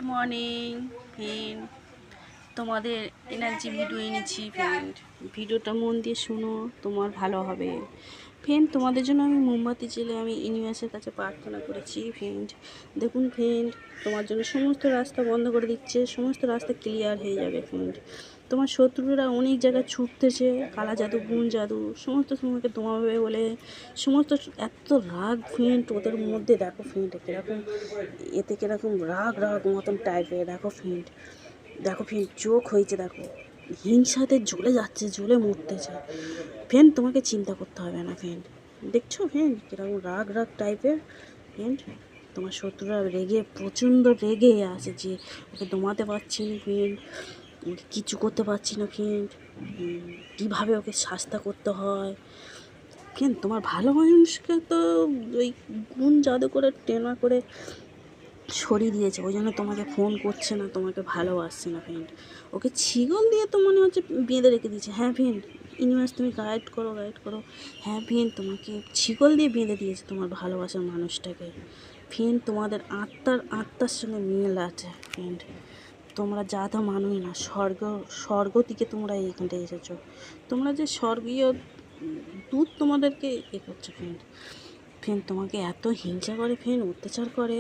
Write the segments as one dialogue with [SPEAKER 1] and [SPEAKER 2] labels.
[SPEAKER 1] Morning friend, তোমাদের energy video এনেছি friend. ভিডিওটা মন দিয়ে শোনো, তোমার ভালো হবে ফ্রেন্ড। তোমাদের জন্য আমি মোমবাতি জেলে আমি ইউনিভার্সের কাছে প্রার্থনা করেছি ফ্রেন্ড। দেখুন ফ্রেন্ড, তোমার জন্য সমস্ত রাস্তা বন্ধ করে দিচ্ছে, সমস্ত রাস্তা ক্লিয়ার হয়ে যাবে ফ্রেন্ড। তোমার শত্রুরা অনেক জায়গায় ছুটতেছে, কালা জাদু গুণ জাদু সমস্ত তোমাকে তোমাবে বলে সমস্ত এত রাগ ফ্রেন্ড ওদের মধ্যে। দেখো ফ্রেন্ড কীরকম এতে কীরকম রাগ রাগ মতন টাইপের। দেখো ফ্রেন্ড, দেখো ফ্রেন্ড চোখ হয়েছে, দেখো হিংসাতে জ্বলে যাচ্ছে, জ্বলে মরতেছে ফ্রেন্ড। তোমাকে চিন্তা করতে হবে না ফ্রেন্ড। দেখছো ফ্রেন্ড কীরকম রাগ রাগ টাইপের ফ্রেন্ড। তোমার শত্রুরা রেগে প্রচণ্ড রেগে আছে যে ওকে দমাতে পারছি না ফ্রেন্ড, ওকে কিছু করতে পারছি না ফ্রেন্ড। কীভাবে ওকে শাস্তা করতে হয় ফ্রেন্ড। তোমার ভালো মানুষকে তো ওই গুণ জাদু করে টেনা করে সরিয়ে দিয়েছে, ওই জন্য তোমাকে ফোন করছে না, তোমাকে ভালোবাসছে না ফ্রেন্ড। ওকে ছিগল দিয়ে তো মনে হচ্ছে বেঁধে রেখে দিয়েছে। হ্যাঁ ফ্রেন্ড, ইউনিভার্স তুমি গাইড করো গাইড করো। হ্যাঁ ফ্রেন্ড, তোমাকে ছিগল দিয়ে বেঁধে দিয়েছে তোমার ভালোবাসার মানুষটাকে ফ্রেন্ড। তোমাদের আত্মার সঙ্গে মিল আছে ফ্রেন্ড। তোমরা জাত মানুই না, স্বর্গ থেকে তোমরা এইখানটায় এসেছো। তোমরা যে স্বর্গীয় দূত তোমাদেরকে করছে ফ্রেন্ড। ফ্রেন্ড তোমাকে এত হিংসা করে ফ্রেন্ড, অত্যাচার করে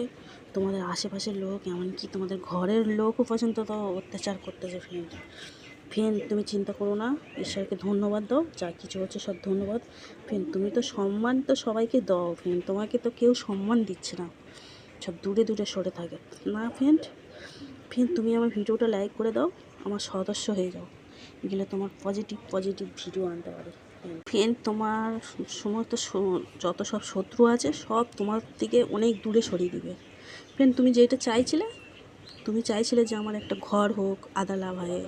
[SPEAKER 1] তোমাদের আশেপাশের লোক, এমনকি তোমাদের ঘরের লোকও পর্যন্ত তো অত্যাচার করতেছে ফ্রেন্ড। ফ্রেন্ড তুমি চিন্তা করো না, ঈশ্বরকে ধন্যবাদ দাও, যা কিছু হচ্ছে সব ধন্যবাদ ফ্রেন্ড। তুমি তো সম্মান তো সবাইকে দাও ফ্রেন্ড, তোমাকে তো কেউ সম্মান দিচ্ছে না, সব দূরে দূরে সরে থাকে না ফ্রেন্ড। ফ্রেন্ড তুমি আমার ভিডিওটা লাইক করে দাও, আমার সদস্য হয়ে যাও, গেলে তোমার পজিটিভ ভিডিও আনতে পারে ফ্রেন্ড। তোমার সমস্ত যত সব শত্রু আছে সব তোমার থেকে অনেক দূরে সরিয়ে দিবে ফ্রেন্ড। তুমি যেটা চাইছিলে, তুমি চাইছিলে যে আমার একটা ঘর হোক আদালা ভাইয়ে,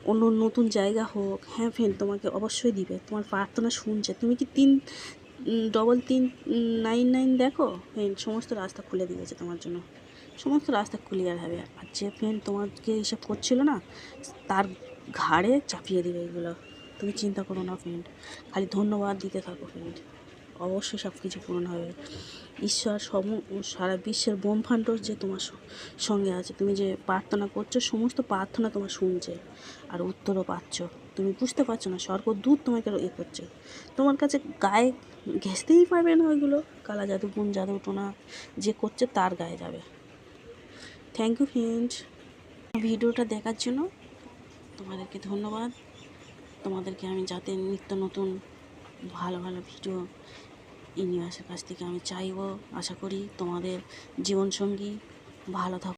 [SPEAKER 1] অন্য নতুন জায়গা হোক। হ্যাঁ ফ্রেন্ড, তোমাকে অবশ্যই দিবে, তোমার প্রার্থনা শুনছে। তুমি কি 399 দেখো ফ্রেন্ড, সমস্ত রাস্তা খুলে দিয়েছে তোমার জন্য, সমস্ত রাস্তা ক্লিয়ার হবে। আর যে ফ্রেন্ড তোমাকে এইসব করছিল না, তার ঘাড়ে চাপিয়ে দিবে এগুলো। তুমি চিন্তা করো না ফ্রেন্ড, খালি ধন্যবাদ দিতে থাকো ফ্রেন্ড, অবশ্যই সব কিছু পূরণ হবে। ঈশ্বর সারা বিশ্বের ব্রহ্মাণ্ড যে তোমার সঙ্গে আছে। তুমি যে প্রার্থনা করছো, সমস্ত প্রার্থনা তোমার শুনছে আর উত্তরও পাচ্ছ। তুমি বুঝতে পারছো না, স্বর্গদূত তোমাকে করছে। তোমার কাছে গায়ে ঘেঁষতেই পারবে না ওইগুলো, কালা জাদু গুণ জাদু টোনা যে করছে তার গায়ে যাবে। থ্যাংক ইউ ফ্রেন্ড, ভিডিওটা দেখার জন্য তোমাদেরকে ধন্যবাদ। তোমাদেরকে আমি যাতে নিত্য নতুন ভালো ভালো ভিডিও ইউনিভার্সের কাছ থেকে আমি চাইবো। আশা করি তোমাদের জীবনসঙ্গী ভালো থাকুক।